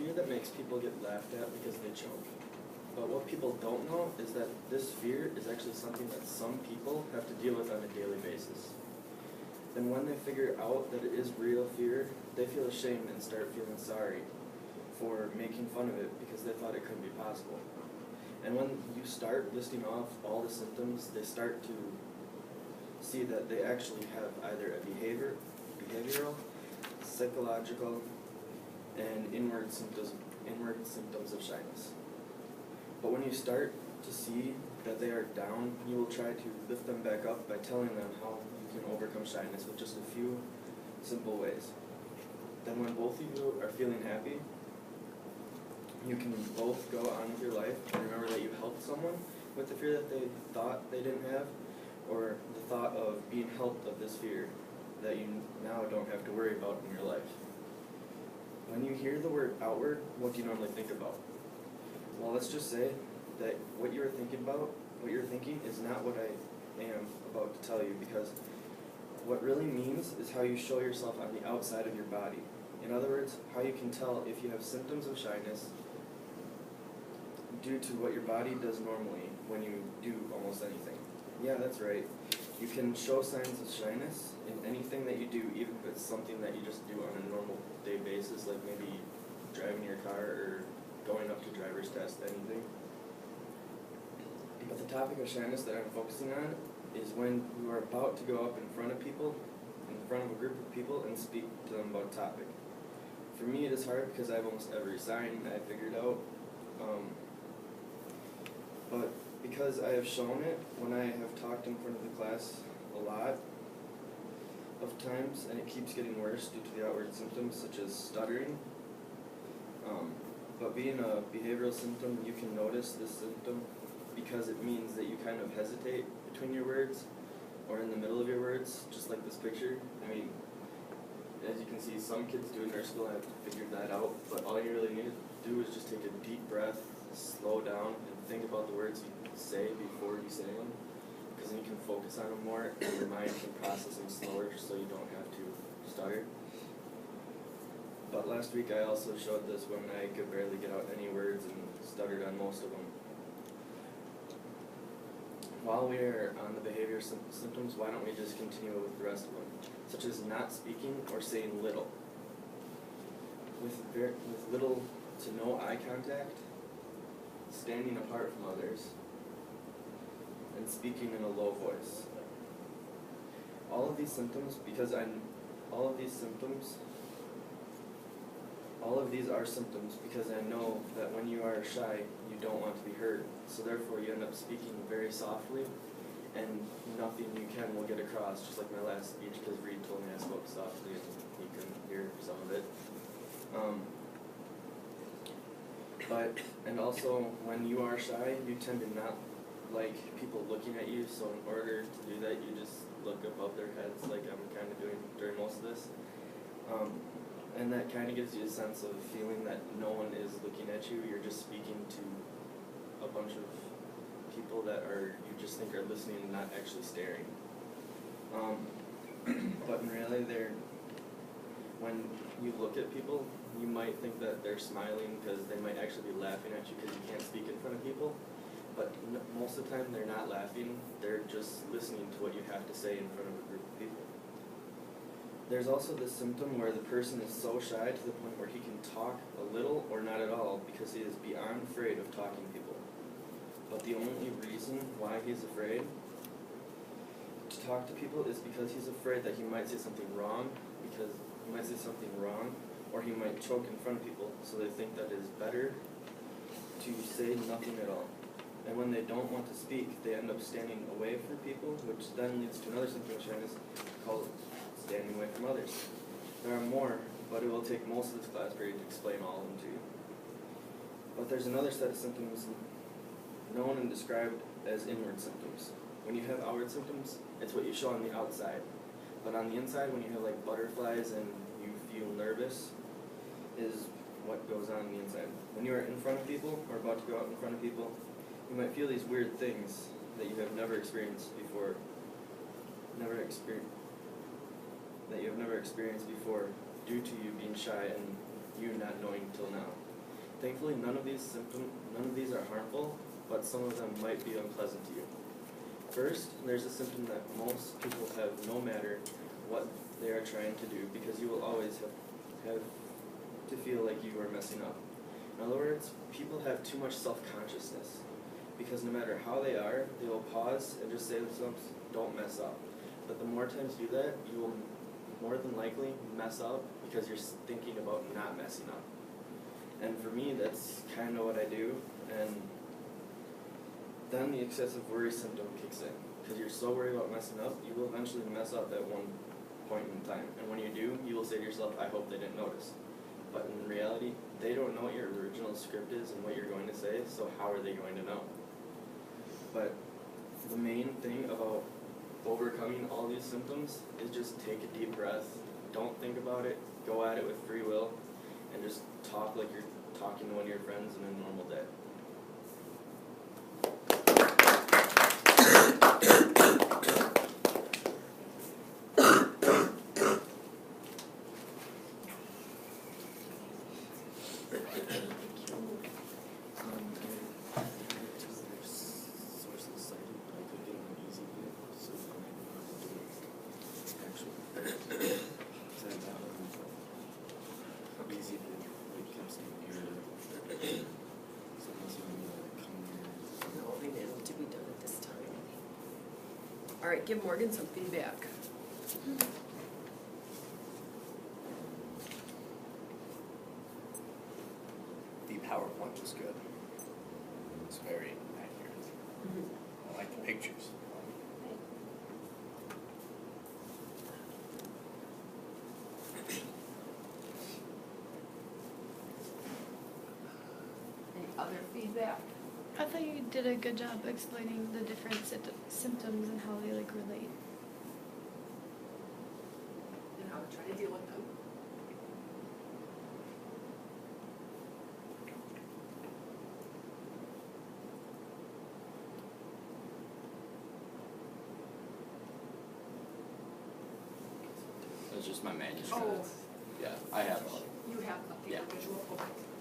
fear that makes people get laughed at because they choke. But what people don't know is that this fear is actually something that some people have to deal with on a daily basis. And when they figure out that it is real fear, they feel ashamed and start feeling sorry for making fun of it because they thought it couldn't be possible. And when you start listing off all the symptoms, they start to see that they actually have either a behavioral, psychological, and inward symptoms of shyness. But when you start to see that they are down, you will try to lift them back up by telling them how you can overcome shyness with just a few simple ways. Then when both of you are feeling happy, you can both go on with your life and remember that you helped someone with the fear that they thought they didn't have, or the thought of being helped of this fear that you now don't have to worry about in your life. When you hear the word outward, what do you normally think about? Well, let's just say that what you're thinking is not what I am about to tell you, because what really means is how you show yourself on the outside of your body. In other words, how you can tell if you have symptoms of shyness due to what your body does normally when you do almost anything. Yeah, that's right. You can show signs of shyness in anything that you do, even if it's something that you just do on a normal day basis, like maybe driving your car or going up to driver's test, anything. But the topic of shyness that I'm focusing on is when you are about to go up in front of people, in front of a group of people, and speak to them about a topic. For me, it is hard because I have almost every sign I figured out. But because I have shown it when I have talked in front of the class a lot of times, and it keeps getting worse due to the outward symptoms such as stuttering. But being a behavioral symptom, you can notice this symptom because it means that you kind of hesitate between your words or in the middle of your words, just like this picture. I mean, as you can see, some kids do in their school have figured that out, but all you really need to do is just take a deep breath, slow down, and think about the words you say before you say them, because then you can focus on them more and your mind can process them slower so you don't have to stutter. But last week I also showed this when I could barely get out any words and stuttered on most of them. While we are on the behavior symptoms, why don't we just continue with the rest of them, such as not speaking or saying little. With little to no eye contact, standing apart from others, and speaking in a low voice. All of these symptoms are symptoms because I know that when you are shy, you don't want to be heard. So therefore you end up speaking very softly, and nothing you can will get across, just like my last speech, because Reed told me I spoke softly and he couldn't hear some of it. And also, when you are shy, you tend to not like people looking at you, so in order to do that, you just look above their heads, like I'm kind of doing during most of this. And that kind of gives you a sense of feeling that no one is looking at you, you're just speaking to a bunch of people that you just think are listening and not actually staring. But in reality, when you look at people, you might think that they're smiling because they might actually be laughing at you because you can't speak in front of people. But most of the time they're not laughing, they're just listening to what you have to say in front of a group of people. There's also this symptom where the person is so shy to the point where he can talk a little or not at all because he is beyond afraid of talking to people. But the only reason why he's afraid to talk to people is because he's afraid that he might say something wrong, or he might choke in front of people, so they think that it is better to say nothing at all. And when they don't want to speak, they end up standing away from people, which then leads to another symptom of shyness called standing away from others. There are more, but it will take most of this class period to explain all of them to you. But there's another set of symptoms known and described as inward symptoms. When you have outward symptoms, it's what you show on the outside. But on the inside, when you have like butterflies and you feel nervous, is what goes on the inside. When you are in front of people, or about to go out in front of people, you might feel these weird things that you have never experienced before, due to you being shy and you not knowing till now. Thankfully, none of these are harmful, but some of them might be unpleasant to you. First, there's a symptom that most people have no matter what they are trying to do, because you will always have to feel like you are messing up. In other words, people have too much self-consciousness, because no matter how they are, they will pause and just say to themselves, don't mess up. But the more times you do that, you will more than likely mess up because you're thinking about not messing up. And for me, that's kind of what I do, and then the excessive worry symptom kicks in. Because you're so worried about messing up, you will eventually mess up at one point in time. And when you do, you will say to yourself, I hope they didn't notice. But in reality, they don't know what your original script is and what you're going to say, so how are they going to know? But the main thing about overcoming all these symptoms is just take a deep breath, don't think about it, go at it with free will, and just talk like you're talking to one of your friends in a normal day. All right, give Morgan some feedback. The PowerPoint was good. It's very accurate. I like the pictures. Any other feedback? I thought you did a good job explaining the different symptoms and how they relate. And how to try to deal with them. That's just my manuscript. Oh, Yeah, I have all. you have the Yeah. visual, okay.